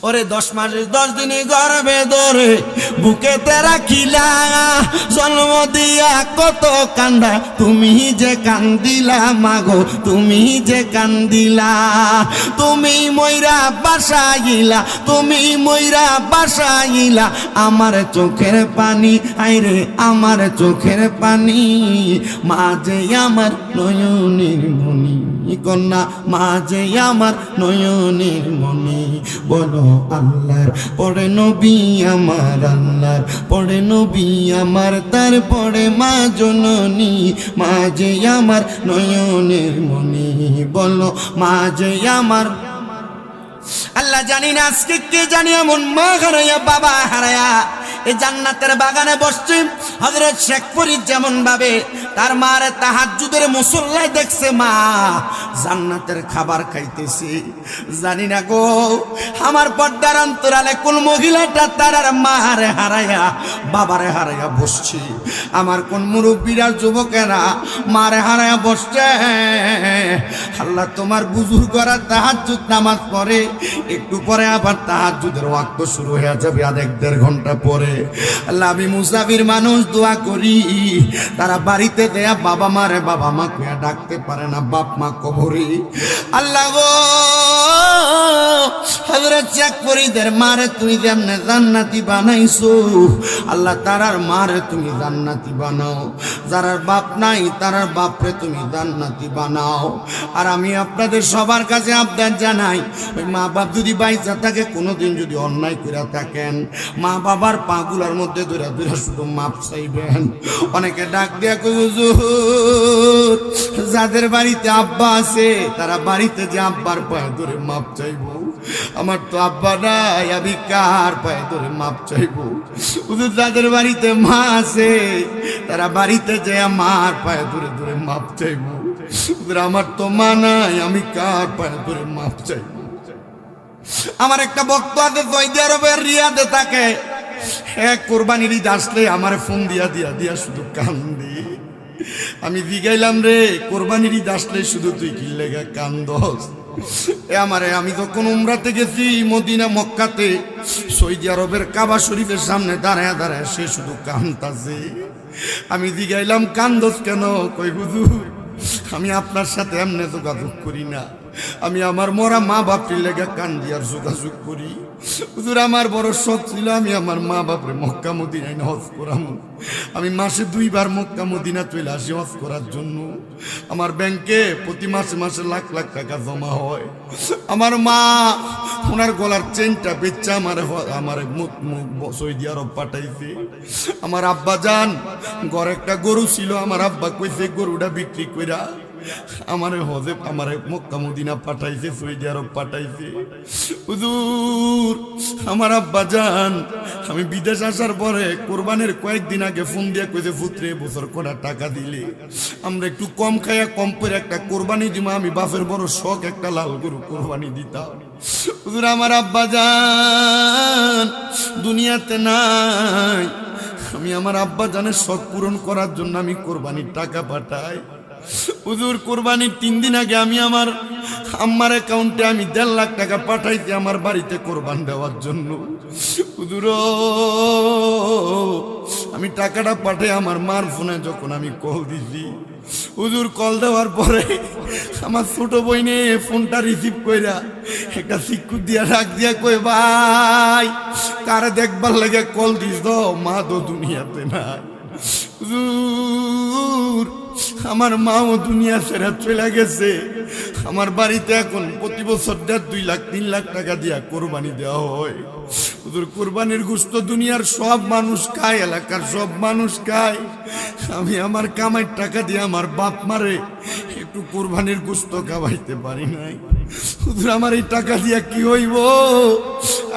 ওরে 10 মাস 10 দিনে গর্ভে ধরে বুকেতে রাখিলা, জন্ম দিয়া কত কান্দা তুমি যে কান্দিলা মাগো, তুমি যে কান্দিলা। তুমি ময়রা বাসাইলা, তুমি ময়রা বাসাইলা আমার চোখের পানি, আইরে আমার চোখের পানি। মাঝে আমার নয়নের মনি কন্যা, মাঝে আমার নয়নের মনি। বলো আল্লাহর পড়ে নবী আমার, আল্লাহর পড়ে নবী আমার, তারপরে মা জননী, মাঝে আমার নয়নের মনি। বলো মাঝে আমার। আল্লাহ জানি না আজকে কে জানি এমন মা হারাইয়া বাবা হারাইয়া এই জান্নাতের বাগানে বসছে। হযরত শেখ ফরিদ যেমন ভাবে তার মার তাহাজ্জুদের মুসল্লায় দেখছে মা জান্নাতের খাবার খাইতেছে, জানি না গো আমার পর্দার অন্তরালে কোন মহিলাটা তার মারে হারাইয়া বাবারে হারাইয়া বসছে। আমার কোন মুরব্বীরা যুবকেরা মারে হারাইয়া বসছে। আল্লাহ তোমার বুজুর্গরা তাহাজ্জুদ নামাজ পড়ে, একটু পরে আবার তাহাজ্জুদের ওয়াক্ত শুরু হয়ে যাবে, আর 1-1.5 ঘন্টা পরে। আল্লাহ আমি মুসাফির মানুষ দোয়া করি, তারা বাড়িতে দেয়া বাবা মারে বাবা মা কইয়া ডাকতে পারে না, বাপ মা কবরে। আল্লাহ গো হযরত শেখ ফরিদের মারে তুমি যেমনে জান্নাতি বানাইছো, আল্লাহ তারার মারে তুমি জান্নাতি বানাও। যার বাপ নাই তার বাপরে তুমি জান্নাতি বানাও। আর আমি আপনাদের সবার কাছে আবদার জানাই, ওই মা বাপ যদি বাইচা থাকে কোনোদিন যদি অন্যায় করে থাকেন, মা বাবার পাগুলার মধ্যে ধরে ধরে শুধু মাপ চাইবেন। অনেকে ডাক দিয়া কই হুজুর যাদের বাড়িতে আব্বা আছে তারা বাড়িতে যে আব্বার পায়ে ধরে মাপ চাইবো, আমার তো আব্বা নাই আমি কার পায়ে ধরে মাপ চাইবো। হুজুর যাদের বাড়িতে মা আছে তারা বাড়িতে যে আমার পায়ে ধরে ধরে মাপ চাইবো। হুজুর আমার তো মা নাই আমি কার পায়ে ধরে মাপ চাইবো। আমার একটা বক্ত আছে সৌদি আরবের রিয়াদে থাকে, হ্যাঁ কোরবানির ঈদ আসলে আমার ফোন দিয়া দিয়া দিয়া শুধু কান্দি। আমি জিগাইলাম রে কোরবানির ঈদ আসলে শুধু তুই কি লেগা কান্দস? আমারে আমি যখন উমরাতে গেছি মদিনা মক্কাতে, সৌদি আরবের কাবা শরীফের সামনে দাঁড়ায় দাঁড়ায় সে শুধু কান্দাছে। আমি জিগাইলাম কান্দস কেন? কই হুজুর আমি আপনার সাথে এমনি যোগাযোগ করি না, আমি আমার মরা মা বাপের লেগে কান্দিয়ার যোগাযোগ করি। হুজুর আমার বড় শখ ছিল আমি আমার মা বাপরে মক্কা মদিনায় হজ করামু। আমি মাসে 2 বার মক্কা মদিনা চলে আসি হজ করার জন্য। আমার ব্যাংকে প্রতি মাসে মাসে লাখ লাখ টাকা জমা হয়। আমার মা ওনার গলার চেনটা বেচা আমার সৌদি আরব পাঠাইছে। আমার আব্বা জান ঘরে একটা গরু ছিল, আমার আব্বা কইছে গরুটা বিক্রি কইরা আমারে হজে আমারে মক্কা মদিনা পাঠাইছে, সৌদি আরব পাঠাইছে। হুজুর আমার আব্বা জান আমি বিদেশ আসার পরে কোরবানির কয়েকদিন আগে ফোন দিয়ে কইছে পুত্রে বছর কটা টাকা দিলে আমরা একটু কম খাইয়া কম করে একটা কোরবানি দিমা। আমি বাপের বড় শখ একটা লাল গরু কোরবানি দিতাম। হুজুর আমার আব্বা জান দুনিয়াতে নাই, আমি আমার আব্বা জানের শখ পূরণ করার জন্য আমি কোরবানির টাকা পাঠাই। হুজুর কোরবানির 3 দিন আগে আমি আমার আম্মার অ্যাকাউন্টে আমি 1.5 লাখ টাকা পাঠাইছি আমার বাড়িতে কোরবান দেওয়ার জন্য। হুজুর আমি টাকাটা পাঠাই আমার মার ফোনে যখন আমি কল দিছি, হুজুর কল দেওয়ার পরে আমার ছোট বইনে ফোনটা রিসিভ কইরা একটা সিক্কুর দিয়া ডাক দিয়া কই ভাই কারে দেখবার লাগে কল দিস, মা তো দুনিয়াতে নাই। হুজুর আমার মাও দুনিয়া ছেড়ে চলে গেছে। আমার বাড়িতে এখন প্রতি বছর 2 লাখ 3 লাখ টাকা দিয়া কোরবানি দেওয়া হয়। হুজুর কোরবানির গোশত দুনিয়ার সব মানুষ খায়, এলাকার সব মানুষ খায়। আমি আমার কামাইয়ের টাকা দিয়ে আমার বাপ মারে একটু কোরবানির গোশত খাওয়াইতে পারি নাই। হুজুর আমার এই টাকা দিয়া কি হইব?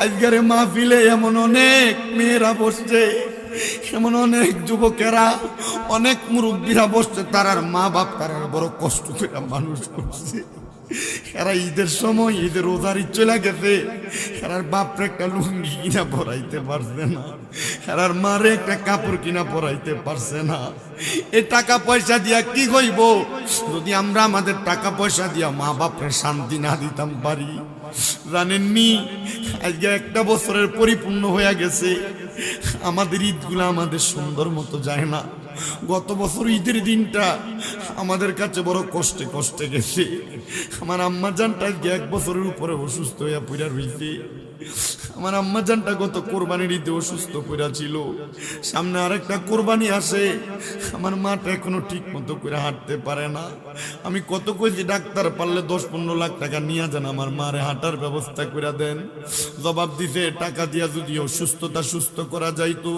আজকের মাহফিলে এমন অনেক মেয়েরা বসছে, এমন অনেক যুবকেরা অনেক মুরব্বীরা বসছে, তারার মা বাপ তারার বড় কষ্ট করে মানুষ করছে। এরা ঈদের সময় ঈদের রোজার চলে গেছে, এরার বাপরে একটা লুঙ্গি কিনা পরাইতে পারছে না। আর মারে একটা কাপড় কিনা পরাইতে পারছে না। এই টাকা পয়সা দিয়া কি হইব যদি আমরা আমাদের টাকা পয়সা দিয়া মা বাপের শান্তি না দিতাম পারি? জানেননি আজকে একটা বছরের পরিপূর্ণ হয়ে গেছে, আমাদের ঈদগুলো আমাদের সুন্দর মতো যায় না। গত বছর ঈদের দিনটা আমাদের কাছে বড় কষ্টে কষ্টে গেছে। আমার আম্মা জানটা আজকে 1 বছরের উপরে অসুস্থ হইয়া পড়া রয়েছে। আমার আম্মা জানটা গত কোরবানির ঈদে অসুস্থ পড়া ছিল। সামনে আরেকটা কোরবানি আসে, আমার মাটা এখনো ঠিক মতো করে হাঁটতে পারে না। আমি কত কইছি ডাক্তার পারলে 10-15 লাখ টাকা নিয়ে যান, আমার মারে হাঁটার ব্যবস্থা করে দেন। জবাব দিতে টাকা দিয়া যদি অসুস্থতা সুস্থ করা যাইতো,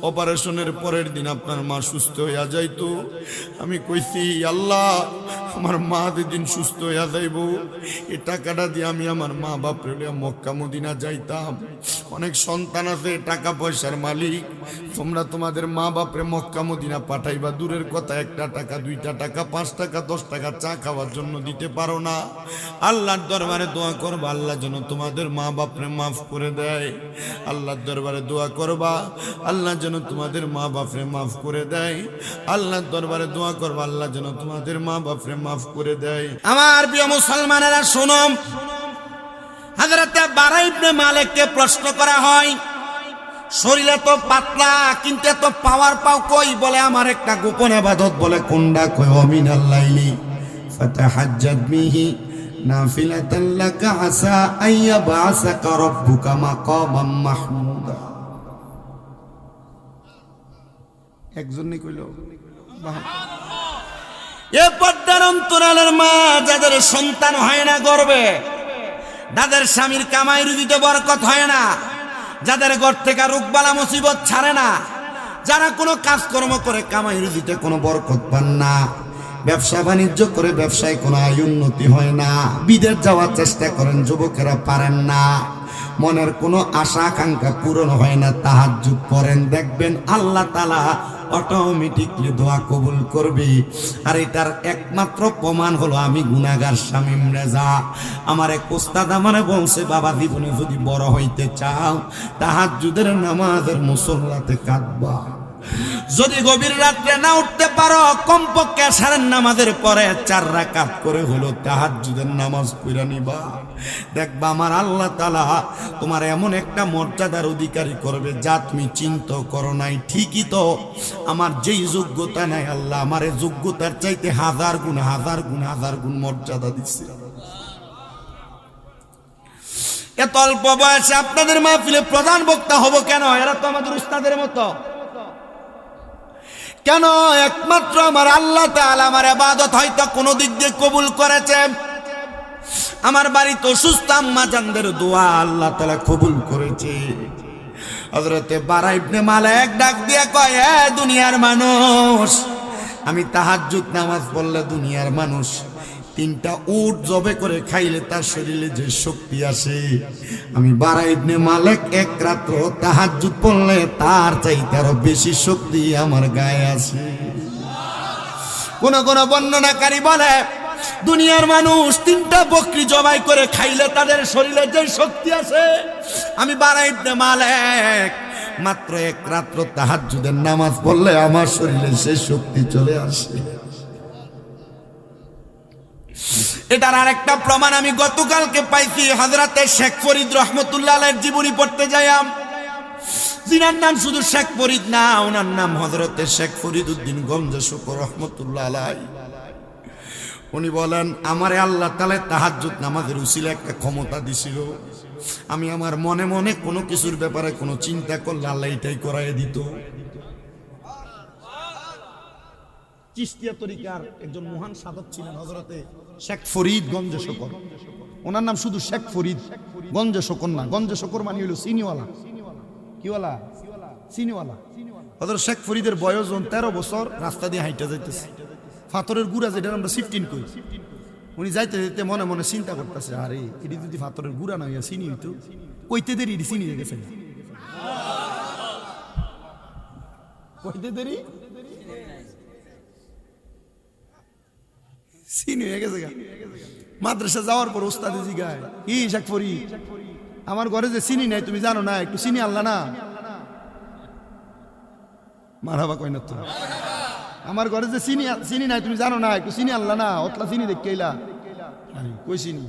অপারেশনের পরের দিন আপনার মা সুস্থ হইয়া যাইতো। আমি কইছি আল্লাহ আমার মা যেদিন সুস্থ হইয়া যাইব এই টাকাটা দিয়ে আমি আমার মা বাপরে মক্কা মদিনা যাইতাম। অনেক সন্তান আছে টাকা পয়সার মালিক, তোমরা তোমাদের মা বাপরে মক্কা মদিনা পাঠাইবা দূরের কথা, 1 টাকা 2 টাকা 5 টাকা 10 টাকা চা খাওয়ার জন্য দিতে পারো না। আল্লাহর দরবারে দোয়া করবা আল্লাহ যেন তোমাদের মা বাপরে মাফ করে দেয়। আল্লাহর দরবারে দোয়া করবা আল্লাহ যেন তোমাদের মা বাপরে মাফ করে দেয়। আল্লাহর দরবারে দোয়া করবা আল্লাহ যেন তোমাদের মা বাপরে মাফ করে দেয়। আমার প্রিয় মুসলমানেরা শোনো, হযরত বারা ইবনে মালিককে প্রশ্ন করা হয়, শরীরে তো পাতলা কিন্তু এত পাওয়ার পাও কই? বলে আমার একটা গোপন ইবাদত। বলে কোনটা? কই মিনাল লাইলি ফাতাহাজ্জাদ বিহি নাফিলাতান লাকা আসা আইয়াবাসাকা রাব্বুকা মাকামান মাহমুদা। একজনই কইল এ পর্দার অন্তরালের মা যাদের সন্তান হয় না গর্বে, যাদের স্বামীর কামাই রুজিতে বরকত হয় না, যাদের ঘর থেকে রোগবালা মুসিবত ছাড়ে না, যারা কোনো কাজকর্ম করে কামাই রুজিতে কোনো বরকত পান না, ব্যবসা বাণিজ্য করে ব্যবসায় কোনো আয় উন্নতি হয় না, বিদেশ যাওয়ার চেষ্টা করেন যুবকেরা পারেন না, মনের কোনো আশা আকাঙ্ক্ষা পূরণ হয় না, তাহাজ্জুদ পড়েন, দেখবেন আল্লাহ তাআলা অটোমেটিকলি দোয়া কবুল করবে। আর এটার একমাত্র প্রমাণ হলো আমি গুনাহগার শামীম রেজা। আমার এক ওস্তাদ আমারে বলছে, বাবা জীবনে যদি বড় হইতে চাও তাহাজ্জুদের নামাজের মুসল্লাতে কাঁদবা। যদি গভীর রাত্রে না উঠতে পারো কমপক্ষে সারের নামাজের পরে 4 রাকাত করে হলো তাহাজ্জুদের নামাজ পড়া নিবা। দেখবা আমার আল্লাহ তাআলা তোমার এমন একটা মর্যাদার অধিকারী করবে যা তুমি চিন্তা করো নাই। ঠিকই তো, আমার যেই যোগ্যতা নাই আল্লাহ আমার এই যোগ্যতার চাইতে 1000 গুণ 1000 গুণ 1000 গুণ মর্যাদা দিচ্ছে। এত অল্প বয়সে আপনাদের মাহফিলে প্রধান বক্তা হব কেন? এরা তো আমাদের উস্তাদের মতো। কেন? একমাত্র আমার আল্লাহ তাআলা আমার ইবাদত হয়তো কোন দিক দিয়ে কবুল করেছে। আমার বাড়িতে অসুস্থ আম্মা জানদের দোয়া আল্লাহ তাআলা কবুল করেছে। হযরত বারা ইবনে মালিক ডাক দিয়ে কয়, এ দুনিয়ার মানুষ, আমি তাহাজ্জুদ নামাজ পড়লে দুনিয়ার মানুষ 3টা উট জবে করে খাইলে তার শরীরে যে শক্তি আসে, আমি বারা ইবনে মালিক 1 রাত্র তাহাজ্জুদ পড়লে তার চাইতে আরো বেশি শক্তি আমার গায়ে আসে। কোন কোন বর্ণনাকারী বলে দুনিয়ার মানুষ 3টা বকরি জবাই করে খাইলে তাদের শরীরে যে শক্তি আসে, আমি বারা ইবনে মালিক মাত্র 1 রাত্র তাহাজ্জুদের নামাজ পড়লে আমার শরীরে সেই শক্তি চলে আসে। এটার আরেকটা প্রমাণ আমি গতকালকে পাইছি। হযরতে শেখ ফরিদ রহমতুল্লাহ আলাইহির জীবনী পড়তে যাইলাম। জিনার নাম শুধু শেখ ফরিদ না, ওনার নাম হযরতে শেখ ফরিদ উদ্দিন গঞ্জে শুকর রহমতুল্লাহ আলাইহি। উনি বলেন, আমারে আল্লাহ তাআলা তাহাজ্জুদ নামাজের উসিলা একটা ক্ষমতা দিছিল। আমি আমার মনে মনে কোনো কিছুর ব্যাপারে কোনো চিন্তা করলে আল্লাহ এটাই করাইয়া দিত। চিশতিয়া তরিকার একজন মহান সাধক ছিলেন হযরতে শেখ ফরিদ গঞ্জে শকর। ওনার নাম শুধু শেখ ফরিদ গঞ্জে শকর না, গঞ্জে শকর মানে হলো চিনিওয়ালা। কিওয়ালা? চিনিওয়ালা। হযরত শেখ ফরিদের বয়স 13 বছর, রাস্তা দিয়ে হাইটা যাইতেছে, পাথরের গুড়া যেটা আমরা 15 কই। উনি যাইতে যাইতে মনে মনে চিন্তা করতেছে, আরে এটি যদি পাথরের গুড়া না হইয়া চিনি হইতো, কইতে দেরি চিনি হয়ে গেছে। কইতে দেরি চিনি হয়ে গেছে। মাদ্রাসা যাওয়ার পর ওস্তাদে জিগায়, কি শেখ ফরিদ, আমার ঘরে যে চিনি নাই তুমি জানো না, একটু চিনি আনলা না? মারহাবা কই না তো আমার ঘরে যে চিনি নাই তুমি জানো না একটু চিনি আনলা না অতলা চিনি দেখে এলা কই চিনি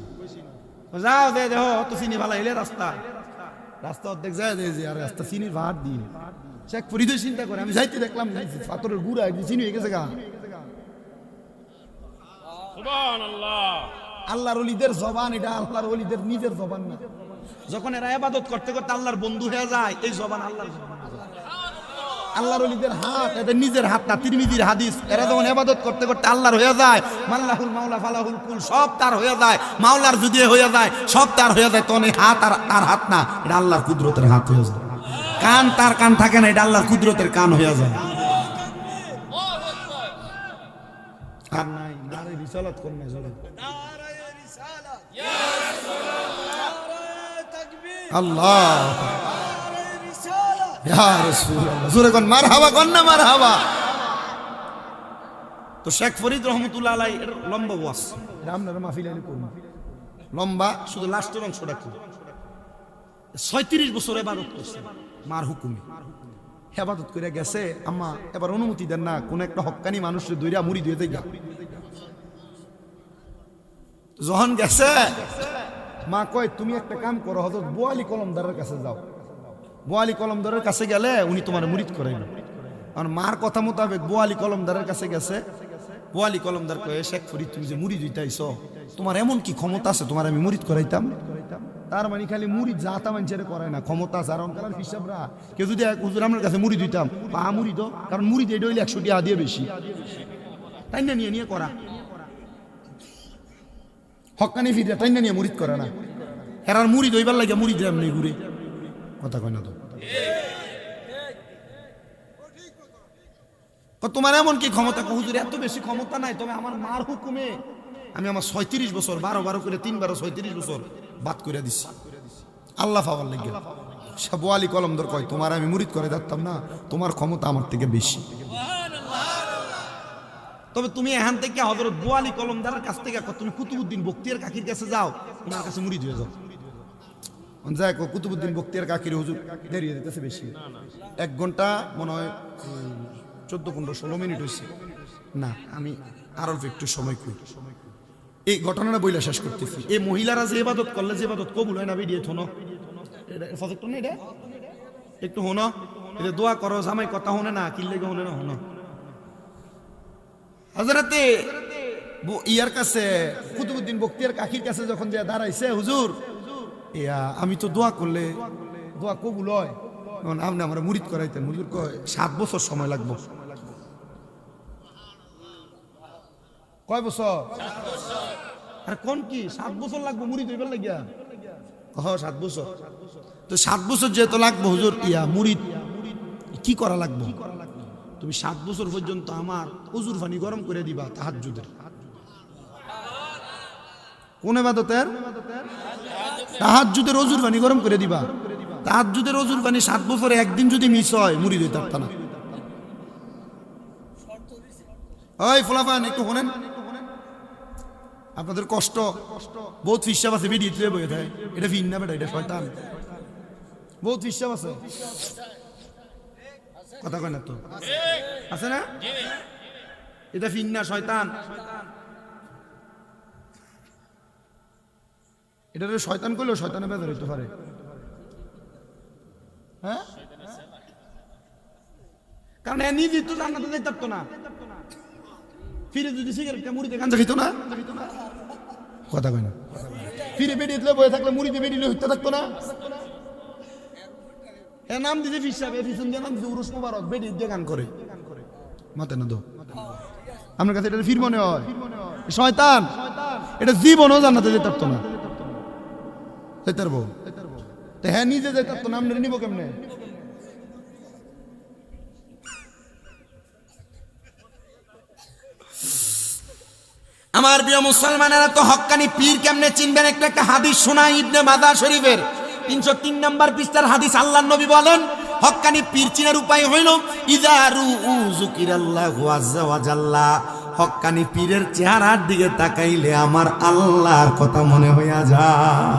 যাও দে দেহ অত চিনি ভালো এলে রাস্তা রাস্তা অর্ধেক যায় দে আর রাস্তা চিনির ভাত দিন শেখ ফরিদে চিন্তা করে আমি যাইতে দেখলাম পাথরের গুড়া একদিন চিনি হয়ে গেছে গা আল্লাহর ওলিদের জবান এটা আল্লাহর ওলিদের নিজের জবান না যখন এরা ইবাদত করতে করতে আল্লাহর বন্ধু হয়ে যায় এই জবান আল্লাহর আল্লাহর ওলিদের হাত এদের নিজের হাত না তিরমিজির হাদিস এরা যখন ইবাদত করতে করতে আল্লাহর হয়ে যায় মাল্লাহুল মাওলা ফালাহুল কুল সব তার হয়ে যায় মাওলার যদি হয়ে যায় সব তার হয়ে যায় তখন এই হাত আর তার হাত না এটা আল্লাহর কুদরতের হাত হয়ে যায় কান তার কান থাকে না এটা আল্লাহর কুদরতের কান হয়ে যায় আর নাই নারে রিসালাত কোন না জোরে নারে রিসালাত ইয়া রাসূলুল্লাহ নারে তাকবীর আল্লাহ নারে রিসালাত ইয়া রাসূলুল্লাহ জোরে কোন মারহাবা কোন না মারহাবা তো শেখ ফরিদ রহমাতুল্লাহ আলাইহি এর লম্বা ওয়াজ রামনার মাহফিল আলী কোন লম্বা শুধু লাস্টের অংশটা কি 36 বছর ইবাদত করছে মার হুকুমে ইবাদত করে গেছে আম্মা এবার অনুমতি দেন না কোন একটা হক্কানি মানুষের দইরা মুড়ি দিয়ে দেয় যখন গেছে মা কয় তুমি একটা কাম করো হযরত বোয়ালি কলমদারের কাছে যাও বোয়ালি কলমদারের কাছে গেলে উনি তোমার মুরিদ করাইবেন আর মার কথা মোতাবেক বোয়ালি কলমদারের কাছে গেছে বোয়ালি কলমদার কয়ে শেখ ফরিদ তুমি যে মুরিদ হইতাইছো তোমার এমন কি ক্ষমতা আছে তোমার আমি মুরিদ করাইতাম তার মানে খালি মুরিদ জাতা মানুষের করে না ক্ষমতা আছে আর অনকার হিসাবরা কেউ যদি এক হুজুর আমার কাছে মুরিদ হইতাম পা মুরিদ কারণ মুরিদ এটা হইলে 100 টাকা দিয়ে বেশি তাই না নিয়ে নিয়ে করা হক্কানি ফিরে তাই না নিয়ে মুরিদ করে না হেরার মুরিদ হইবার লাগে মুরিদ এমনি ঘুরে কথা কয় না তো তোমার এমন কি ক্ষমতা হুজুর এত বেশি ক্ষমতা নাই তবে আমার মার হুকুমে আমি আমার 36 বছর 12 করে 3 12 36 বছর বাদ করে দিছি আল্লাহ পাওয়ার লাগে সাবু আলী কলমদার কয় তোমার আমি মুরিদ করে দিতাম না তোমার ক্ষমতা আমার থেকে বেশি তবে তুমি এখান থেকে হযরত বোয়ালি কলমদারের কাছ থেকে তুমি কুতুবউদ্দিন বখতিয়ার কাকির কাছে যাও ওনার কাছে মুরিদ হয়ে যাও যাই কুতুবউদ্দিন বখতিয়ার কাকির হুজুর দেরি হয়ে যেতেছে বেশি 1 ঘন্টা মনে হয় 14-15-16 মিনিট হয়েছে না আমি আরো একটু সময় কই এই ঘটনাটা বইলা শেষ করতেছি এই মহিলারা যে ইবাদত করলে যে ইবাদত কবুল হয় না ভিডিও থনো এটা প্রজেক্ট না এটা একটু হনো এটা দোয়া করো জামাই কথা হনে না কিল্লে গো হনে না হনো হযরতে ইয়ার কাছে কুতুবউদ্দিন বখতিয়ার কাকির কাছে যখন যে দাঁড়াইছে হুজুর ইয়া আমি তো দোয়া করলে দোয়া কবুল হয় তখন আপনি আমার মুরিদ করাইতেন হুজুর কয় 7 বছর সময় লাগবে কয় বছর 7 বছর আর কোন কি 7 বছর লাগবে মুরিদ হইবার লাগিয়া 7 বছর তো 7 বছর যেহেতু লাগবে হুজুর ইয়া মুরিদ কি করা লাগবে তুমি 7 বছর পর্যন্ত আমার ওজুর পানি গরম করে দিবা তাহাজ্জুদের কোন ইবাদতের তাহাজ্জুদের ওজুর পানি গরম করে দিবা তাহাজ্জুদের ওজুর পানি 7 বছরে একদিন যদি মিস হয় মুরিদ হইতে পারতা না ওই ফুলাফান একটু শুনেন আপনাদের কষ্ট বহুত ফিসাব আছে ভিডিও তুলে বইয়ে থাকে এটা ফিন না বেটা এটা শয়তান বহুত ফিসাব আছে কথা কয় না তো আছে না এটা ফিন না শয়তান এটা শয়তান করলেও শয়তানের বেজার হইতে পারে হ্যাঁ কারণ এ নিজে তো জান্নাতে যাইতে পারতো না ফিরে যদি সিগারেটটা মুড়িতে গাঞ্জা খেত না কথা কয় না ফিরে বেরিয়ে দিলে বয়ে থাকলে মুড়িতে বেরিয়ে হইতে থাকতো না এ নাম দিছে ফিসাবে ফিসুন দিয়ে নাম দিছে উরুস মোবারক বেরিয়ে দিয়ে গান করে মাতে না দো আমার কাছে এটা ফির মনে হয় শয়তান এটা জীবনও জান্নাতে যেতে পারতো না যেতে পারবো তো হ্যাঁ নিজে যেতে পারতো না আমরা নিব কেমনে আমার প্রিয় মুসলমানেরা তো হক্কানি পীর কেমনে চিনবেন একটা হাদিস শোনাই ইবনে মাজাহ শরীফের 303 নম্বর পৃষ্ঠার হাদিস আল্লাহর নবী বলেন হক্কানি পীর চিনার উপায় হইল ইযা যুকিরাল্লাহু আযজা ওয়া জাল্লা হক্কানি পীরের চেহারার দিকে তাকাইলে আমার আল্লাহর কথা মনে হইয়া যায়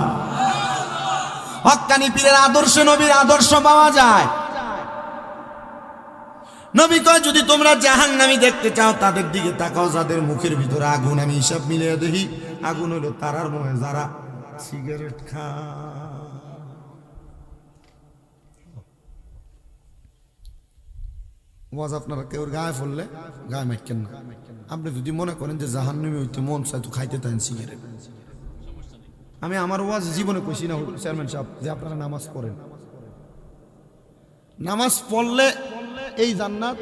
হক্কানি পীরের আদর্শ নবীর আদর্শ পাওয়া যায় নবী কয় যদি তোমরা জাহান্নামী দেখতে চাও তাদের দিকে তাকাও যাদের মুখের ভিতরে আগুন। আমি হিসাব মিলিয়ে দেখি আগুন হলো তারার মনে যারা সিগারেট খায়। ওয়াজ আপনারা কেউ গায়ে পড়লে গায়ে মাইকেন না। আপনি যদি মনে করেন যে জাহান্নামী হইতে মন চাই তো খাইতে তাই সিগারেট। আমি আমার ওয়াজ জীবনে কইছি না চেয়ারম্যান সাহেব যে আপনারা নামাজ পড়েন, নামাজ পড়লে এই জান্নাত,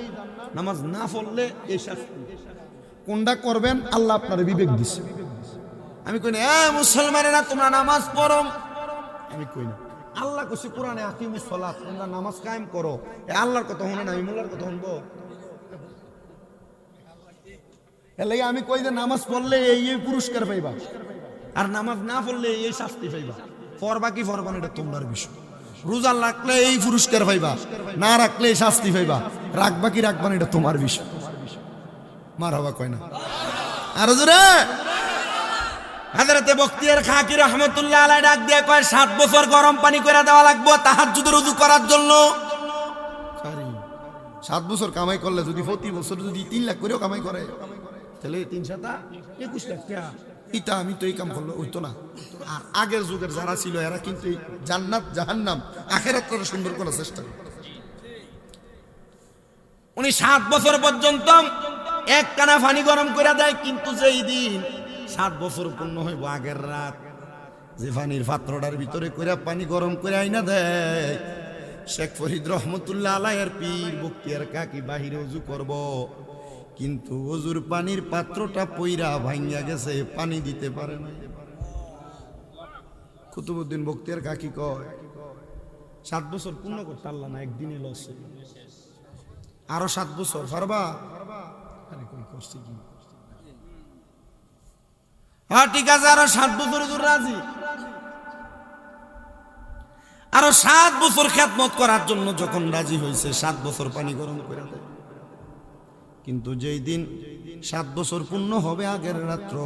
নামাজ না পড়লে এই শাস্তি। কোনটা করবেন আল্লাহ আপনার বিবেক দিচ্ছে। আমি কই না মুসলমানেরা তোমরা নামাজ পড়ো, আমি কই না। আল্লাহ কইছে কোরআনে আকিমুস সালাত, তোমরা নামাজ কায়েম করো। এ আল্লাহর কথা শুনে না আমি মোল্লার কথা শুনবো? এলাই আমি কই যে নামাজ পড়লে এই পুরস্কার পাইবা, আর নামাজ না পড়লে এই শাস্তি পাইবা। পড়বা কি পড়বা না এটা তোমার বিষয়। রোজা রাখলে এই পুরস্কার পাইবা, না রাখলে এই শাস্তি পাইবা। রাখবা কি রাখবা না এটা তোমার বিষয়। মারহাবা কয় না আর জোরে। হযরতে বখতিয়ার খাকি রাহমাতুল্লাহ আলাইহি ডাক দিয়ে কয় 7 বছর গরম পানি করে দেওয়া লাগবে তাহাজ্জুদের ওযু করার জন্য। 7 বছর কামাই করলে যদি প্রতি বছর যদি 3 লাখ করেও কামাই করে তাহলে 3 7 21 লাখ টাকা। এটা আমি তো এই কাম করলে হইতো না। আর আগের যুগের যারা ছিল এরা কিন্তু এই জান্নাত জাহান্নাম আখিরাত করে সুন্দর করার চেষ্টা করে। উনি 7 বছর পর্যন্ত এক কানা পানি গরম করে দেয়, কিন্তু যেই দিন 7 বছর পূর্ণ হইব আগের রাত যে পানির পাত্রটার ভিতরে কইরা পানি গরম করে আইনা দেয়, শেখ ফরিদ রহমতুল্লাহ আলাইহির পীর বখতিয়ার কাকি বাহিরে ওযু করব, কিন্তু ওযুর পানির পাত্রটা পইরা ভাঙিয়া গেছে, পানি দিতে পারে না। কুতুবউদ্দিন বখতিয়ার কাকি কয় 7 বছর পূর্ণ করতে আল্লাহ না একদিনে লস, আরো 7 বছর পারবা? আরে কই করছে কি? হ্যাঁ ঠিক আছে, আরো 7 বছর হুজুর রাজি। আরো 7 বছর খেদমত করার জন্য যখন রাজি হয়েছে 7 বছর পানি গরম করে দেয়। কিন্তু যেই দিন 7 বছর পূর্ণ হবে আগের রাত্র,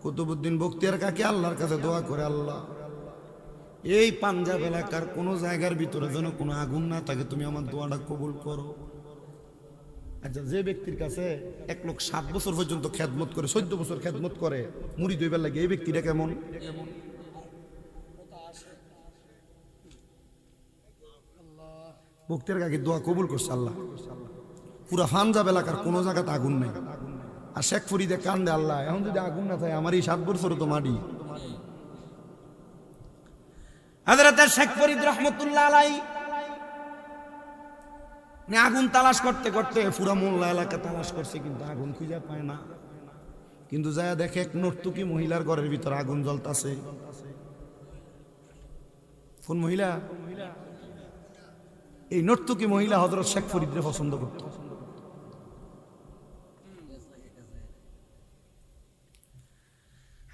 কুতুবউদ্দিন বখতিয়ার কাকি আল্লাহর কাছে দোয়া করে, আল্লাহ এই পাঞ্জাব এলাকার কোন জায়গার ভিতরে যেন কোনো আগুন না থাকে, তুমি আমার দোয়াটা কবুল করো। আচ্ছা, যে ব্যক্তির কাছে 1 লোক 7 বছর পর্যন্ত খেদমত করে, 14 বছর খেদমত করে মুড়ি দইবার লাগে, এই ব্যক্তিটা কেমন? বখতিয়ার কাকি দোয়া কবুল করছে আল্লাহ। পুরা পাঞ্জাব এলাকার কোন জায়গাতে আগুন নেই। আর শেখ ফরিদে কান্দে, আল্লাহ এখন যদি আগুন না থাকে আমার এই 7 বছর তো মাটি। হযরত শেখ ফরিদ রহমতুল্লাহ আলাইহি আগুন তালাশ করতে করতে পুরা মোল্লা এলাকা তালাশ করছে, কিন্তু আগুন খুঁজে পায় না। কিন্তু যায় দেখে এক নর্তকী মহিলার ঘরের ভিতর আগুন জ্বলতাছে। কোন মহিলা? এই নর্তকী মহিলা হযরত শেখ ফরিদরে পছন্দ করত।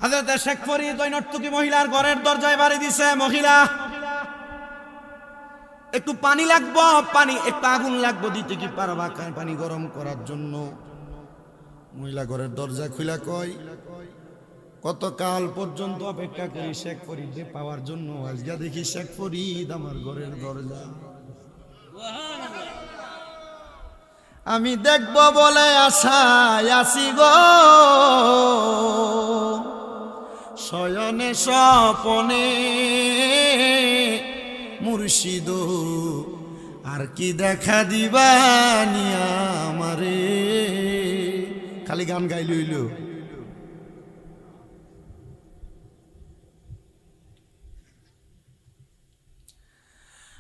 হযরত শেখ ফরিদ ওই নর্তকী মহিলার ঘরের দরজায় বাড়ি দিছে, মহিলা একটু পানি লাগবো, পানি একটু আগুন লাগবো, দিতে কি পারবা পানি গরম করার জন্য? মহিলা ঘরের দরজা খুলা কয়, কতকাল পর্যন্ত অপেক্ষা করি শেখ ফরিদে পাওয়ার জন্য, আজকে দেখি শেখ ফরিদ আমার ঘরের দরজা। আমি দেখব বলে আশায় আসি গো, শয়নে স্বপনে মুর্শিদ আর কি দেখা দিবানি আমারে। খালি গান গাই লইল।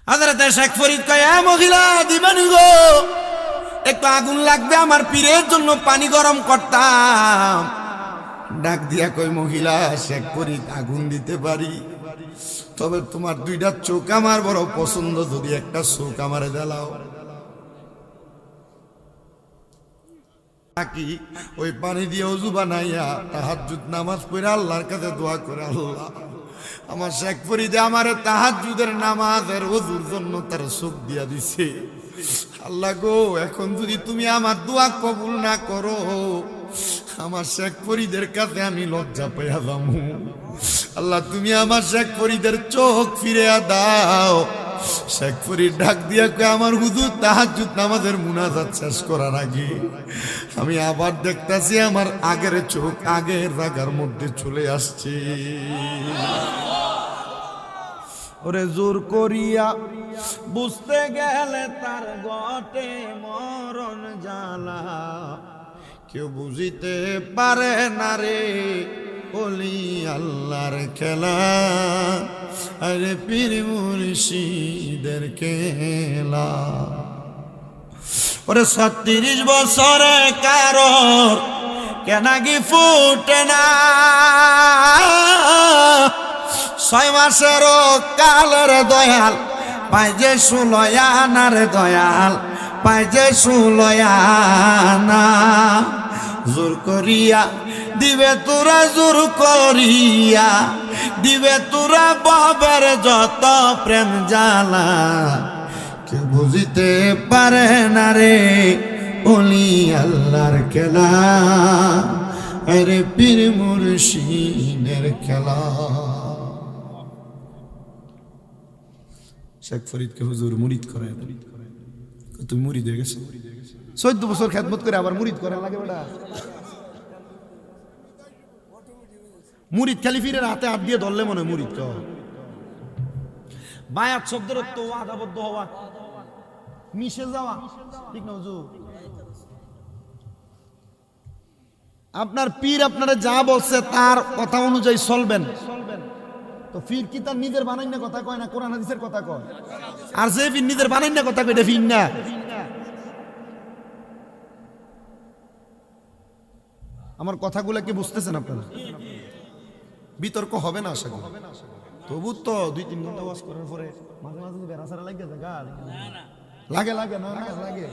হযরত শেখ ফরিদ কয়, মহিলা দিবানি গো, একটু আগুন লাগবে, আমার পীরের জন্য পানি গরম করতাম। ডাক দিয়া কই, মহিলা শেখ ফরিদ আগুন দিতে পারি, তবে তোমার 2টা চোখ আমার বড় পছন্দ, যদি একটা চোখ আমারে দেলাও। কি ওই পানি দিয়ে ওযু বানাইয়া তাহাজ্জুদ নামাজ পড়ে আল্লাহর কাছে দোয়া করে, আল্লাহ আমার শেখ ফরিদে আমারে তাহাজ্জুদের নামাজের ওযুর জন্য তার চোখ দিয়া দিছে। আল্লাহ গো, এখন যদি তুমি আমার দোয়া কবুল না করো, আমার শেখ ফরিদের কাছে আমি লজ্জা পাইয়া যাবো। আল্লাহ তুমি আমার শেখ ফরিদের চোখ ফিরিয়া দাও, শেখ ফরিদ ডাক দিয়া কয় আমার হুজুর তাহাজ্জুদ নামাজের মুনাজাত শেষ করার আগে আমি আবার দেখতাছি আমার আগের চোখ আগের জায়গার মধ্যে চলে আসছে। ওরে জোর করিয়া বুঝতে গেলে তার গটে মরণ জ্বালা, কেউ বুঝিতে পারে না রে ওলি আল্লাহর খেলা, আরে পীর মুর্শিদের খেলা। ওরে 36 বছরে কারোর কেনাগি ফুটে না, 6 মাসেরও কালের দয়াল পাই যে 16 আনার দয়াল পাই যে 16 আনা। জোর করিয়া দিবে তোরা জোর করিয়া দিবে তোরা বাবার যত প্রেম জ্বালা, কেউ বুঝিতে পারে না রে ওলি আল্লাহর খেলা, আরে পীর মুর্শিদের খেলা। শেখ ফরিদকে হুজুর মুরিদ করে, তুমি মুরিদ হয়ে গেছো, 14 বছর খেদমত করে আবার মুরিদ করা লাগে বেটা। মুরিদ খালি ফিরের হাতে হাত দিয়ে ধরলে মনে হয় মুরিদ। বায়াত শব্দের তো আদাবদ্ধ হওয়া, মিশে যাওয়া, ঠিক না হুজুর? আপনার পীর আপনারা যা বলছে তার কথা অনুযায়ী চলবেন। তো পীর কি তার নিজের বানাই না কথা কয় না, কোরআন হাদিসের কথা কয়? আর যে পীর নিজের বানাই না কথা কয় এটা পীর না। আমার কথাগুলো কি বুঝতেছেন আপনারা? বিতর্ক হবে না আশা করি। তবু তো 2-3 ঘন্টা ওয়াজ করার পরে মাঝে মাঝে বেড়াছাড়া লাগে লাগে লাগে না লাগে।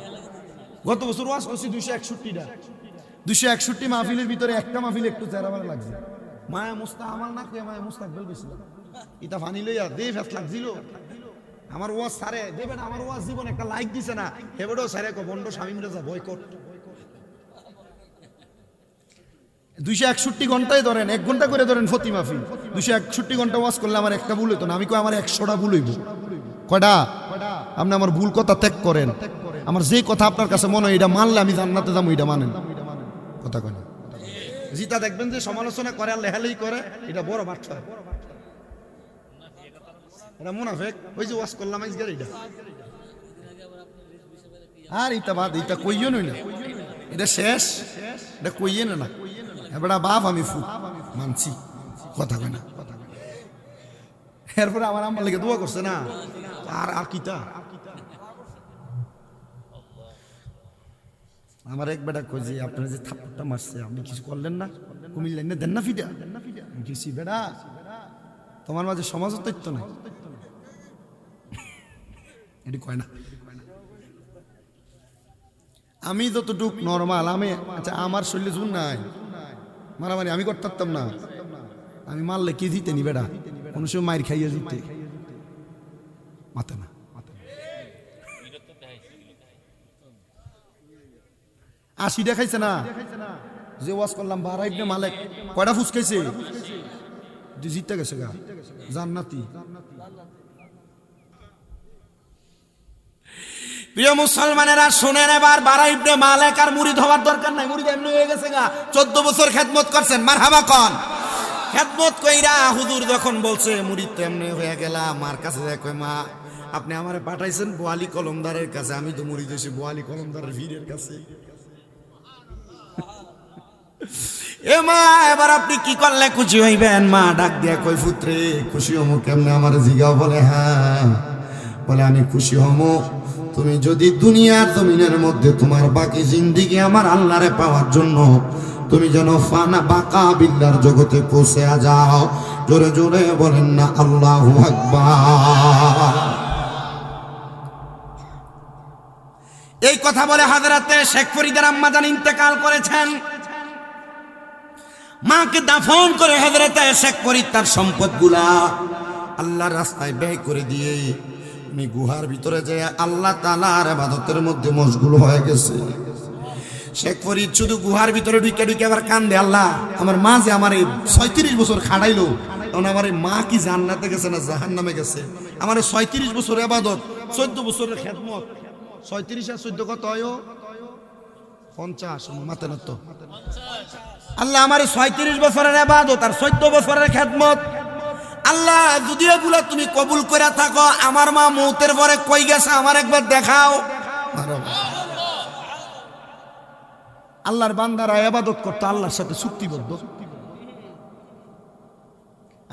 গত বছর ওয়াজ করছি 261টা, 261 মাহফিলের ভিতরে একটা মাহফিল একটু চেহারা লাগছে। মায়া মুস্তা আমার না কে মায়া মুস্তাকবেল বেশি ইটা ফানি লইয়া দে ফেস লাগছিল। আমার ওয়াজ সারে দেবেন, আমার ওয়াজ জীবন একটা লাইক দিছে না হেবেডও সারে কো বন্ড শামিম রেজা বয়কট। 261 ঘন্টায় ধরেন 1 ঘন্টা করে ধরেন ফতি মাহফিল, 261 ঘন্টা ওয়াজ করলে আমার একটা ভুল হইতো না। আমি কই আমার 100টা ভুল হইব। কয়টা? আপনি আমার ভুল কথা ত্যাগ করেন, আমার যে কথা আপনার কাছে মনে হয় এটা মানলে আমি জান্নাতে যাবো এটা মানেন। কথা কয় না? জিতা দেখবেন যে সমালোচনা করে আর লেহালেই করে, এটা বড় বাচ্চা, এটা মুনাফিক। ওই যে ওয়াজ করলাম আজকে এটা আর এটা বাদ, এটা কইও নই না, এটা শেষ, এটা কইয়ে না এবারে বাপ আমি ফু মানছি। কথা কয় না? এরপরে আমার আম্মার লেগে দোয়া করছে না আর আর কিটা। আমার এক বেটা কই যে আপনার যে থাপ্পড়টা মারছে আপনি কিছু করলেন না, কুমিল্লেন না, দেন না ফিটা। কিছু বেটা তোমার মাঝে সমাজের তথ্য নাই, এটি কয় না। আমি যতটুক নর্মাল, আমি আচ্ছা আমার শরীরে জুন নাই, মারামারি আমি করতাম না। আমি মারলে কি দিতে নি বেটা, কোন সময় মায়ের খাইয়ে দিতে মাথা না। আশি দেখাইছে না যে ওয়াজ করলাম বারা ইবনে মালিক কয়টা ফুসকাইছে, জিততে গেছে গা জান্নাতি। প্রিয় মুসলমানেরা শুনেন এবার, বারা ইবনে মালিক আর মুরিদ হওয়ার দরকার নাই, মুরিদ এমনি হয়ে গেছে গা। 14 বছর খেদমত করছেন, মারহাবা কোন খেদমত কইরা হুজুর যখন বলছে মুরিদ তো এমনি হয়ে গেলা, মার কাছে যায় কই মা আপনি আমারে পাঠাইছেন বোয়ালি কলমদারের কাছে, আমি তো মুরিদ হইছি বোয়ালি কলমদারের ভিড়ের কাছে। এ মা এবার আপনি কি করলে খুশি হইবেন? মা ডাক দিয়া কই পুত্রে খুশি হমু কেমনে আমার জিগাও? বলে হ্যাঁ, বলে আমি খুশি হমু তুমি যদি দুনিয়ার জমিনের মধ্যে তোমার বাকি জিন্দেগি আমার আল্লাহরে পাওয়ার জন্য তুমি যেন ফানা বাকা বিল্লার জগতে পৌঁছে যাও। জোরে জোরে বলেন না আল্লাহু আকবার। এই কথা বলে হযরতে শেখ ফরিদের আম্মা জান ইন্তেকাল করেছেন। মাকে দাফন করে হযরতে শেখ ফরিদ তার সম্পদগুলা আল্লাহর রাস্তায় ব্যয় করে দিয়ে আমি গুহার ভিতরে যে আল্লাহ তাআলার ইবাদতের মধ্যে মশগুল হয়ে গেছে। শেখ ফরিদ শুধু গুহার ভিতরে ঢুকে ঢুকে আবার কান্দে, আল্লাহ আমার মা যে আমার 36 বছর খাড়াইলো কারণ আমার এই মা কি জান্নাতে গেছে না জাহান্নামে গেছে? আমার 36 বছর ইবাদত, 14 বছরের খেদমত, 36 আর 14 কত হয়? 50 মাতে না তো। আল্লাহ আমার 36 বছরের ইবাদত আর 14 বছরের খেদমত, আল্লাহ যদি এগুলা তুমি কবুল করে থাকো, আমার মা মৌতের পরে কই গেছে আমার একবার দেখাও। আল্লাহর বান্দারা ইবাদত করতে আল্লাহর সাথে চুক্তিবদ্ধ।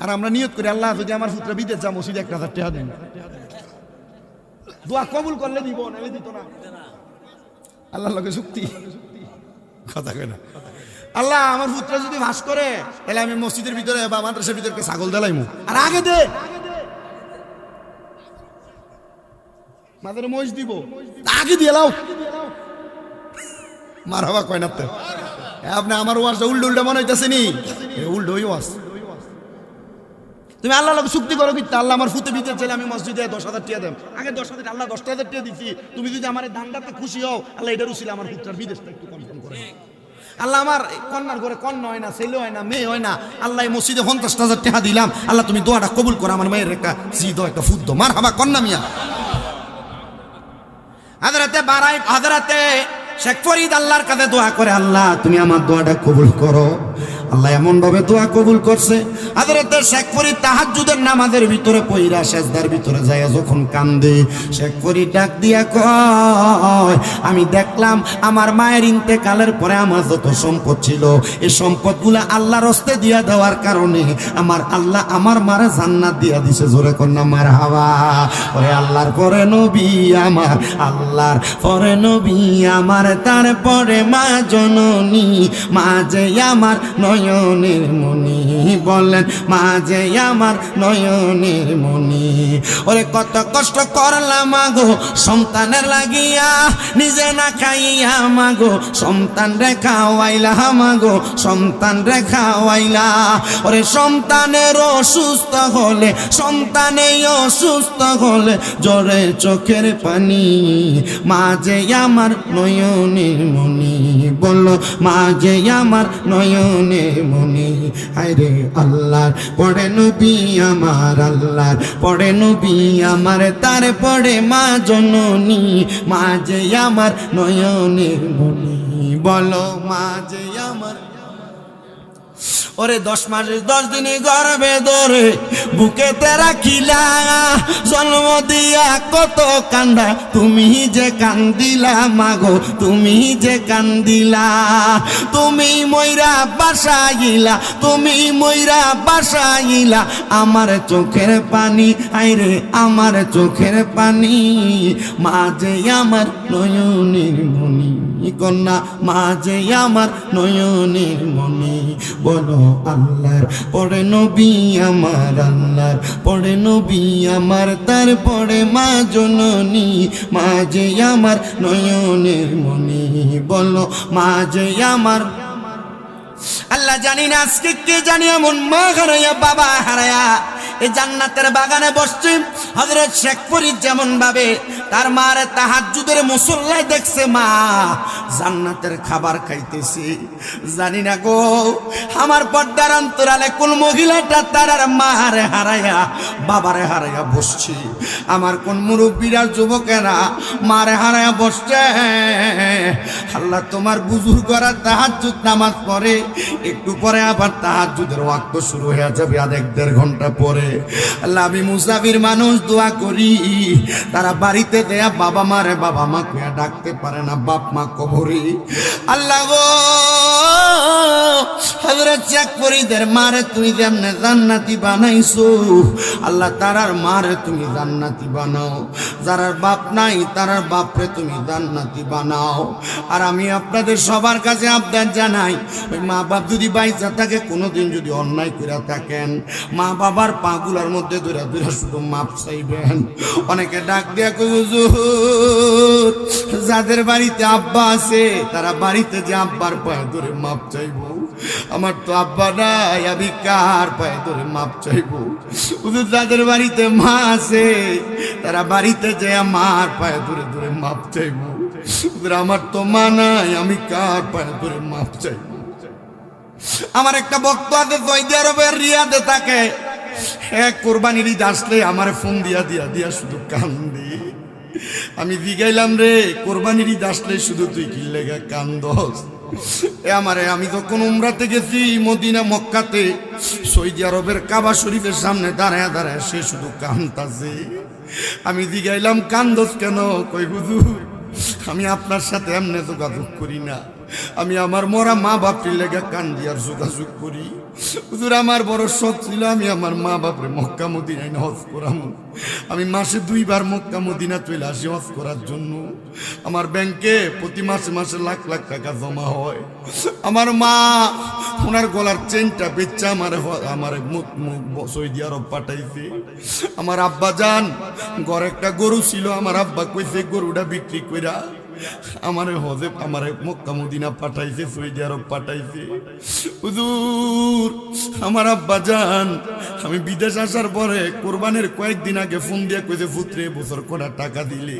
আর আমরা নিয়ত করি, আল্লাহ যদি আমার পুত্র বিদেশ যা মসজিদে 1000 টাকা দিন, দোয়া কবুল করলে দিব, নাহলে দিত না। আল্লাহর লগে চুক্তি, কথা কয় না। আল্লাহ আমার পুত্র যদি ভাস করে, তাহলে আমি মসজিদের ভিতরে বা মাদ্রাসার ভিতরে ছাগল দেলাইমু, আর আগে দে মাদের মহিষ দিব, আগে দিয়ে লাও। মারহাবা কয় না তো আপনি? আমার ওয়াজটা উল্টো উল্টা মনে হইতেছে নি? উল্টো ওয়াজ। তুমি আল্লাহ লোক চুক্তি করো, কিন্তু আল্লাহ আমার ফুতে ভিতরে চাইলে আমি মসজিদে 10,000 টাকা দেন, আগে 10,000, আল্লাহ 10,000 টাকা দিচ্ছি, তুমি যদি আমার দানটাতে খুশি হও, আল্লাহ এটার উচিত আমার পুত্রের বিদেশটা একটু কনফার্ম করে। আল্লাহ আমার কন্যার ঘরে কন্যা হয় না, ছেলে হয় না, মেয়ে হয় না, আল্লাহ মসজিদে 50,000 টাকা দিলাম, আল্লাহ তুমি দোয়াটা কবুল করো, আমার মেয়ের একটা জিদ একটা ফুদ্দ মার হাবা কন্যা মিয়া। হাজরাতে শেখ ফরিদ আল্লাহর কাছে দোয়া করে, আল্লাহ তুমি আমার দোয়াটা কবুল করো। আল্লাহ এমন ভাবে দোয়া কবুল করছে, হযরত শেখ ফরিদ তাহাজ্জুদের নামাজের ভিতরে পয়রা সেজদার ভিতরে যায় যখন কান্দে, শেখ ফরিদ ডাক দিয়া কয়, আমি দেখলাম আমার মায়ের ইন্তেকালের পরে আমার যত সম্পদ ছিল, এই সম্পদগুলো আল্লাহর হস্তে দিয়া দেওয়ার কারণে আমার আল্লাহ আমার মারে জান্নাত দিয়া দিছে। জোরে কন্যা মারহাবা। ওরে আল্লাহর পরে নবী আমার, আল্লাহর পরে নবী আমার, তারপরে মা জননী, মা যে আমার নয়নের মনি, বলেন মা যে আমার নয়নের মনি। ওরে কত কষ্ট করলাম মাগো সন্তানের লাগিয়া, নিজে না খাইয়া মাগো সন্তান রে খাওয়াইলা, মাগো সন্তান রে খাওয়াইলা। ওরে সন্তানের অসুস্থ হলে, সন্তানে অসুস্থ হলে জোরে চোখের পানি, মা যে আমার নয়নের মনি, বললো মা যে আমার নয়নের মনি। আরে আল্লাহর পড়ে নবী আমার, আল্লাহর পড়ে নবী আমার, তারপরে মা জননী, মা যে আমার নয়নের মনি, বলো মা যে আমার। ওরে 10 মাস 10 দিনে গর্ভে ধরে বুকেতে রাখিলা, জন্ম দিয়া কত কান্দা, তুমি যে কান্দিলা মাগো, তুমি যে কান্দিলা। তুমি ময়রা বাসাইলা, তুমি ময়রা বাসাইলা, আমার চোখের পানি, আইরে আমার চোখের পানি, মা যে আমার নয়নের মনি, কন্যা মা যে আমার নয়নের মনি। বলো আল্লাহর পড়ে নবী আমার, আল্লাহর পড়ে নবী আমার, তারপরে মা জননী, মা যে আমার নয়নের মনি, বলো মা যে আমার। আল্লাহ জানি না আজকে কে জানি এমন মা হারাইয়া বাবা হারাইয়া এই জান্নাতের বাগানে বসছে। হযরত শেখ ফরিদ যেমন ভাবে তার মার তাহাজ্জুদের মুসল্লায় দেখছে মা জান্নাতের খাবার খাইতেছে, জানি না গো আমার পর্দার অন্তরালে কোন মহিলাটা তার মারে হারাইয়া বাবারে হারাইয়া বসছে, আমার কোন মুরব্বীরা যুবকেরা মারে হারাইয়া বসছে। আল্লাহ তোমার বুজুর্গরা তাহাজ্জুদ নামাজ পড়ে, একটু পরে আবার তাহাজ্জুদের ওয়াক্ত শুরু হয়ে যাবে, আর 1-1.5 ঘন্টা পরে। আল্লাহ আমি মুসাফির মানুষ দোয়া করি, তারা বাড়িতে দেয়া বাবা মারে বাবা মা কে ডাকতে পারে না, বাপ মা কবরে। আল্লাহ গো হযরত শেখ ফরিদের মারে তুই যেমনে জান্নাতি বানাইছো, আল্লাহ তারার মারে তুমি জান্নাতি বানাও, যারার বাপ নাই তারার বাপরে তুমি জান্নাতি বানাও। আর আমি আপনাদের সবার কাছে আবদার জানাই, ওই মা বাপ যদি বাইচা থাকে, কোনোদিন যদি অন্যায় করে থাকেন, মা বাবার পাগুলার মধ্যে ধরে ধরে শুধু মাপ চাইবেন। অনেকে ডাক দিয়া কই হুজুর যাদের বাড়িতে আব্বা আছে তারা বাড়িতে যে আব্বার পায়ে ধরে মাপ চাইবো, আমার তো আব্বা নাই, আমি কার পায়ে ধরে মাপ চাইবো। হুজুর যাদের বাড়িতে মা আছে তারা বাড়িতে যে আমার পায়ে ধরে ধরে মাপ চাইবো, হুজুর আমার তো মা নাই, আমি কার পায়ে ধরে মাপ চাইবো। আমার একটা বক্তা আছে সৌদি আরবের রিয়াদে থাকে, কোরবানির ঈদ আসলে আমার ফোন দিয়া দিয়া দিয়া শুধু কান্দি। আমি জিগাইলাম রে কোরবানির ঈদ আসলে শুধু তুই কি লেগা কান্দস? আমি যখন উমরাতে গেছি মদিনা মক্কাতে সৌদি আরবের কাবা শরীফের সামনে দাঁড়ায় দাঁড়ায় সে শুধু কান্দাছে। আমি জিগাইলাম কান্দস কেন? কই হুজুর আমি আপনার সাথে এমনি যোগাযোগ করি না, আমি আমার মরা মা বাপের লেগে কান্দি আর যোগাযোগ করি। হুজুর আমার বড় শখ ছিল আমি আমার মা বাপরে মক্কা মদিনায় হজ করাম। আমি মাসে 2 বার মক্কা মদিনা চলে আসি হজ করার জন্য। আমার ব্যাংকে প্রতি মাসে মাসে লাখ লাখ টাকা জমা হয়। আমার মা ওনার গলার চেনটা বেচা আমার সৌদি আরব পাঠাইছে। আমার আব্বা জান ঘরে একটা গরু ছিল, আমার আব্বা কইছে গরুটা বিক্রি কইরা আমারে হজে আমারে মক্কা মদিনা পাঠাইছে, সৌদি আরব পাঠাইছে। হুজুর আমার আব্বা জান আমি বিদেশ আসার পরে কোরবানির কয়েকদিন আগে ফোন দিয়ে কইছে পুত্রে বছর কটা টাকা দিলে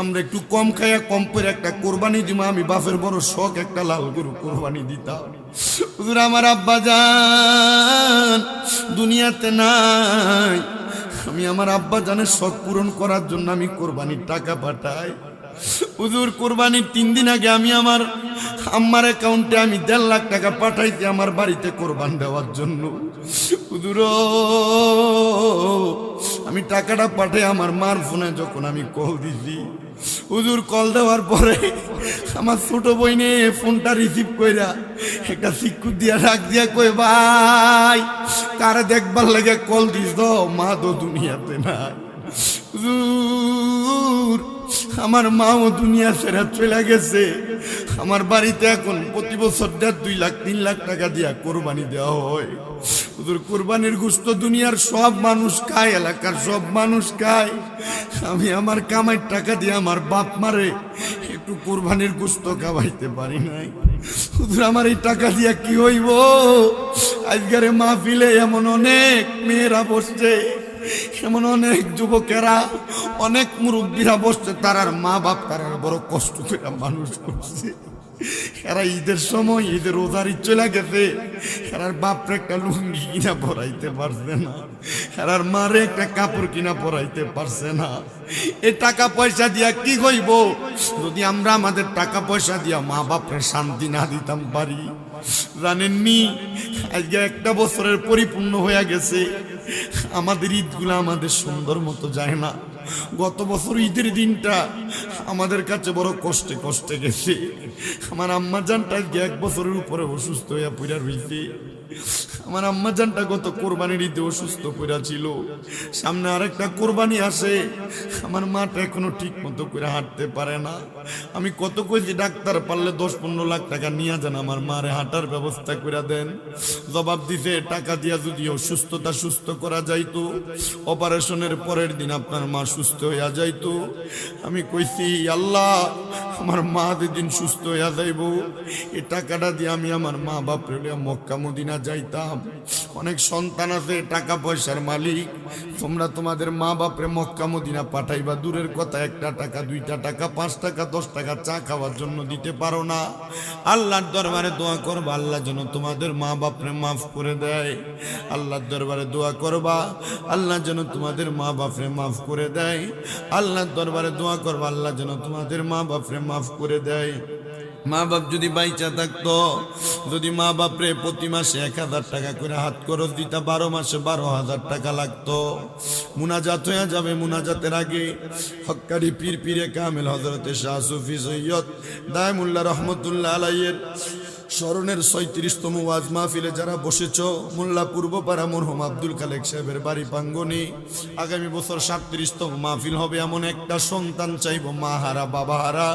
আমরা একটু কম খাইয়া কম করে একটা কোরবানি দিমা। আমি বাপের বড় শখ একটা লাল গরু কোরবানি দিতাম। হুজুর আমার আব্বা জান দুনিয়াতে নাই, আমি আমার আব্বা জানের শখ পূরণ করার জন্য আমি কোরবানির টাকা পাঠাই। হুজুর কোরবানির 3 দিন আগে আমি আমার আম্মার অ্যাকাউন্টে আমি 1.5 লাখ টাকা পাঠাইছি আমার বাড়িতে কোরবান দেওয়ার জন্য। হুজুর আমি টাকাটা পাঠাই আমার মার ফোনে যখন আমি কল দিছি, হুজুর কল দেওয়ার পরে আমার ছোট বইনে ফোনটা রিসিভ কইরা একটা সিক্কুর দিয়া ডাক দিয়া কই ভাই কারে দেখবার লাগে কল দিস তো, মা তো দুনিয়াতে নাই। হুজুর আমার মাও দুনিয়া ছেড়ে চলে গেছে। আমার বাড়িতে এখন প্রতি বছর 2 লাখ 3 লাখ টাকা দিয়া কোরবানি দেওয়া হয়। হুজুর কোরবানির গোশত দুনিয়ার সব মানুষ খায়, এলাকার সব মানুষ খায়। আমি আমার কামাইয়ের টাকা দিয়ে আমার বাপ মারে একটু কোরবানির গোশত খাওয়াইতে পারি নাই। হুজুর আমার এই টাকা দিয়া কি হইব? আজকের মাহফিলে এমন অনেক মেয়েরা বসছে, এমন অনেক যুবকেরা অনেক মুরব্বীরা বসছে, তারার মা বাপ তারার বড় কষ্ট করে মানুষ করছে। এরা ঈদের সময় ঈদের রোজারি চলে গেছে, এরার বাপরে একটা লুঙ্গি কিনা পরাইতে পারছে না, এরার মারে একটা কাপড় কিনা পরাইতে পারছে না। এই টাকা পয়সা দিয়া কি হইব যদি আমরা আমাদের টাকা পয়সা দিয়া মা বাপরে শান্তি না দিতাম পারি? জানেননি আজকে 1 বছরের পরিপূর্ণ হয়ে গেছে, আমাদের ঈদগুলো আমাদের সুন্দর মতো যায় না। গত বছর ঈদের দিনটা আমাদের কাছে বড় কষ্টে কষ্টে গেছে। আমার আম্মা জানটা 1 বছরের উপরে অসুস্থ হইয়া পড়া রয়েছে। আমার আম্মা জানটা গত কোরবানির ঈদে অসুস্থ পড়া ছিল। সামনে আরেকটা কোরবানি আসে, আমার মাটা এখনো ঠিক মতো করে হাঁটতে পারে না। আমি কত কইছি ডাক্তার পারলে 10-15 লাখ টাকা নিয়ে যান আমার মারে হাঁটার ব্যবস্থা করে দেন। জবাব দিছে টাকা দিয়া যদি অসুস্থতা সুস্থ করা যাইতো, অপারেশনের পরের দিন আপনার মা সুস্থ হইয়া যাইতো। আমি কইছি আল্লাহ আমার মা যেদিন সুস্থ হইয়া যাইব এই টাকাটা দিয়ে আমি আমার মা বাপরে মক্কা মদিনা যাইতাম। অনেক সন্তান আছে টাকা পয়সার মালিক, তোমরা তোমাদের মা বাপরে মক্কা মদিনা পাঠাইবা দূরের কথা, 1টা টাকা 2টা টাকা 5 টাকা 10 টাকা চা খাওয়ার জন্য দিতে পারো না। আল্লাহর দরবারে দোয়া করবা আল্লাহ যেন তোমাদের মা বাপরে মাফ করে দেয়। আল্লাহর দরবারে দোয়া করবা আল্লাহ যেন তোমাদের মা বাপরে মাফ করে দেয়। আল্লাহর দরবারে দোয়া করবা আল্লাহ যেন তোমাদের মা বাপরে মাফ করে দেয়। মা বাপ যদি বাইচা থাকতো, যদি মা বাপরে প্রতি মাসে 1000 টাকা করে হাত খরচ দিতা, 12 মাসে 12,000 টাকা লাগতো। মুনাজাত হয়ে যাবে, মুনাজাতের আগে হক্কারি পীর পীরে কামেল হযরতে শাহ সুফি সৈয়দ দায়মুল্লাহ রহমতুল্লাহ আলাইহির স্মরণের ৩৬তম ওয়াজ মাহফিলে যারা বসেছ, মোল্লা পূর্বপাড়া মরহুম আব্দুল খালেক সাহেবের বাড়ি প্রাঙ্গণে আগামী বছর ৩৭তম মাহফিল হবে। এমন একটা সন্তান চাইব মা হারা বাবা হারা।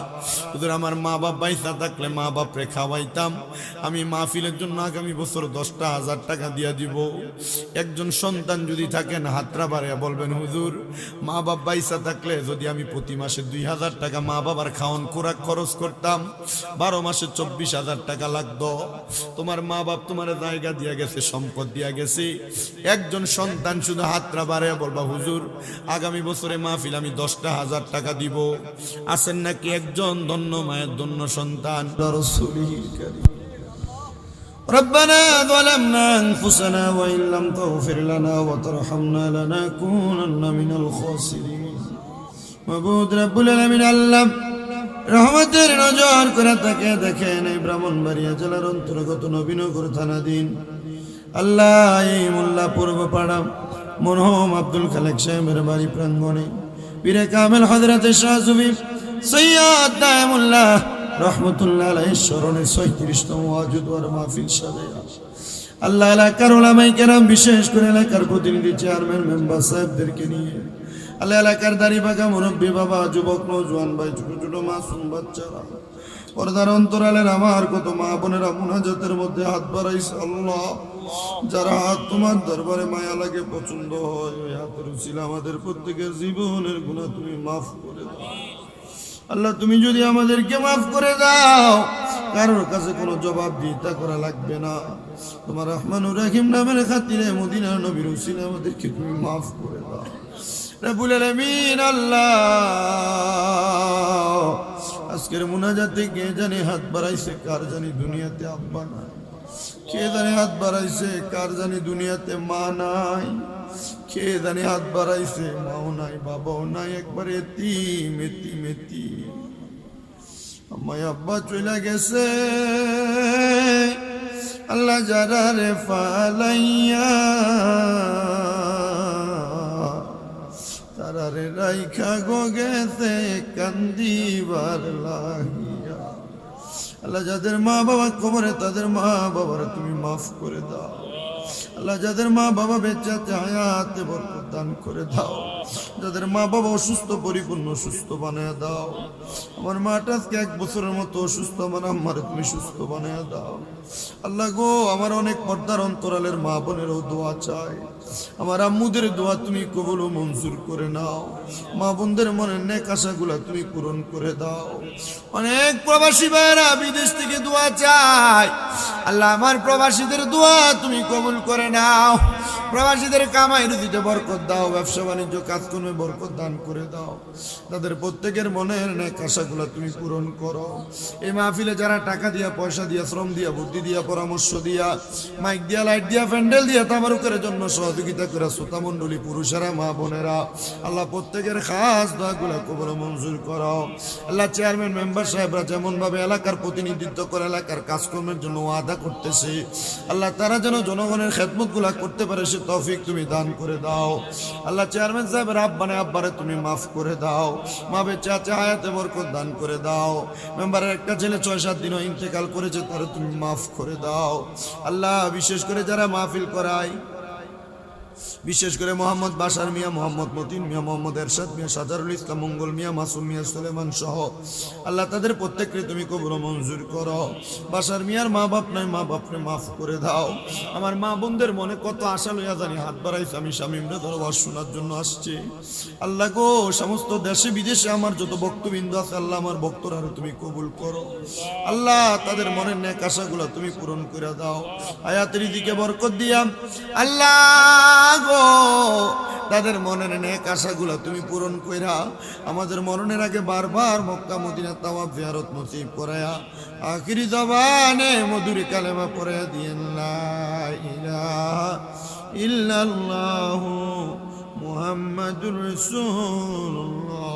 ওদের আমার মা বাপ বাইসা থাকলে মা বাপরে খাওয়াইতাম। আমি মাহফিলের জন্য আগামী বছর 10,000 টাকা দিয়া দিব। একজন সন্তান যদি থাকেন হাতরা বাড়িয়া বলবেন হুজুর মা বাপ বাইসা থাকলে যদি আমি প্রতি মাসে 2,000 টাকা মা বাবার খাওয়ান খোরাক খরচ করতাম, 12 মাসে 24,000 টাকা লাগতো। তোমার মা বাপ তোমার জায়গা দিয়া গেছে, সম্পদ দিয়া গেছে। একজন সন্তান শুধু হাতরা বাড়িয়া বলবা হুজুর আগামী বছরে মাহফিল আমি 10,000 টাকা দিব। আছেন নাকি একজন ধন্য মায়ের ধন্য সন্তান? ربنا ظلمنا أنفسنا وإن لم تغفر لنا وترحمنا لنكونن من الخاسرين মাবুদ রব্বুল আলামিন আল্লাহ রহমতের নজর করে তাকে দেখেন এই ব্রাহ্মণবাড়িয়া জেলার অন্তর্গত নবীনগর থানাধীন আল্লাহ এই মোল্লা পূর্বপাড়া মরহুম আব্দুল খালেক সাহেবের বাড়ি প্রাঙ্গণে পীরে কামেল হযরত শাহ সুফি সৈয়দ দায়েমুল্লাহ রহমতুল্লাহ আলাইহির স্মরণে ৩৬তম ওয়াজুদ ওয়ার মাহফিল সাজায়া আল্লাহ এলাকার উলামায়ে কেরাম বিশেষ করে এলাকার প্রতিনিধি চেয়ারম্যান মেম্বার সাহেবদেরকে নিয়ে আল্লাহ এলাকার দাড়ি পাকা মুরব্বী বাবা যুবক নওজোয়ান ভাই ছোট ছোট মাসুম বাচ্চারা পর্দার অন্তরালের আমার কত মা বোনেরা মুনাজাতের মধ্যে হাত বাড়াইছে আল্লাহ যারা হাত তোমার দরবারে মায়া লাগে পছন্দ হয় ওই হাতের উসিলা আমাদের প্রত্যেকের জীবনের গুনাহ তুমি মাফ করে দাও আল্লাহ তুমি যদি আমাদেরকে মাফ করে দাও কারোর কাছে কোনো জবাব দিতে করা লাগবে না তোমার রহমানুর রহিম নামের খাতিরে মদিনার নবীর উসিলা আমাদেরকে তুমি মাফ করে দাও রব্বুল আলামিন আল্লাহ আজকের মুনাজাতে কে জানে হাত বাড়াইছে কার জানি দুনিয়াতে আব্বা নাই কে জানে হাত বাড়াইছে কার জানি দুনিয়াতে মা নাই কে জানে হাত বাড়াইছে মাও নাই বাবাও নাই একবার এতিম এতিম এতিম আমায় আব্বা চলে গেছে আল্লাহ যারা রে ফালাইয়া তারারে রাইখা গো গেছে কান্দিবার লাগিয়া আল্লাহ যাদের মা বাবা কবরে তাদের মা বাবার তুমি মাফ করে দাও আল্লাহ যাদের মা বাবা বেঁচে আছে হায়াতে বরকত দান করে দাও যাদের মা বাবা অসুস্থ পরিপূর্ণ সুস্থ বানায় দাও আমার মাটা আজকে 1 বছরের মতো অসুস্থ আমার আম্মারে তুমি সুস্থ বানায় দাও আল্লাহ গো আমার অনেক পর্দার অন্তরালের মা বোনেরও দোয়া চাই আমার আম্মুদের দোয়া তুমি কবুল ও মঞ্জুর করে নাও মা বোনদের মনের নেক আশাগুলা তুমি পূরণ করে দাও অনেক প্রবাসী ভাইরা বিদেশ থেকে দোয়া চাই আল্লাহ আমার প্রবাসীদের দোয়া তুমি কবুল করে নাও প্রবাসীদের কামাই রুজিতে বরকত দাও ব্যবসা বাণিজ্য কাজকর্মে বরকত দান করে দাও তাদের প্রত্যেকের মনের নেক আশাগুলা তুমি পূরণ করো এই মাহফিলে যারা টাকা দিয়া পয়সা দিয়া শ্রম দিয়া বুদ্ধি দিয়া পরামর্শ দিয়া মাইক দিয়া লাইট দিয়া প্যান্ডেল দিয়া তাবারুকের জন্য সহযোগিতা করে শ্রোতা মণ্ডলী পুরুষেরা মা বোনেরা আল্লাহ প্রত্যেকের খাস দোয়াগুলা কবুল ও মঞ্জুর করো আল্লাহ চেয়ারম্যান মেম্বার সাহেবরা যেমন ভাবে এলাকার প্রতিনিধিত্ব করে এলাকার কাজকর্মের জন্য ওয়াদা করতেছে আল্লাহ তারা যেন জনগণের খেদমতগুলা করতে পারে সে তৌফিক তুমি দান করে দাও আল্লাহ চেয়ারম্যান সাহেবের আব্বানে আব্বারে তুমি মাফ করে দাও মা বেঁচে আছে হায়াতে বরকত দান করে দাও মেম্বারের একটা ছেলে 6-7 দিনও ইন্তেকাল করেছে তারা তুমি মাফ করে দাও আল্লাহ বিশেষ করে যারা মাহফিল করায় বিশেষ করে মোহাম্মদ বাশার মিয়া মোহাম্মদ মতিন মিয়া মোহাম্মদ এরশাদ মিয়া সাজারুল ইসলাম মঙ্গল মিয়া মাসুম মিয়া সুলেমান সহ আল্লাহ তাদের প্রত্যেককে তুমি কবুল ও মঞ্জুর করো বাশার মিয়ার মা বাপ নাই মা বাপরে মাফ করে দাও আমার মা বোনদের মনে কত আশা লইয়া জানি হাত বাড়াইছে আমি শামীমরে দরবার শোনার জন্য আসছি আল্লাহ গো সমস্ত দেশে বিদেশে আমার যত ভক্তবৃন্দ আছে আল্লাহ আমার ভক্তরা তুমি কবুল করো আল্লাহ তাদের মনের নেক আশাগুলো তুমি পূরণ করে দাও হায়াতের দিকে বরকত দিয়া আল্লাহ তাদের মনের নেক আশাগুলা তুমি পূরণ কইরা আমাদের মরণের আগে বারবার মক্কা মদিনা তাওয়াফ জিয়ারত নসিব করায়া আখিরি জবানে মধুর কালেমা পড়ে দিয়েন লা ইলাহা ইল্লাল্লাহু মুহাম্মাদুর রাসূলুল্লাহ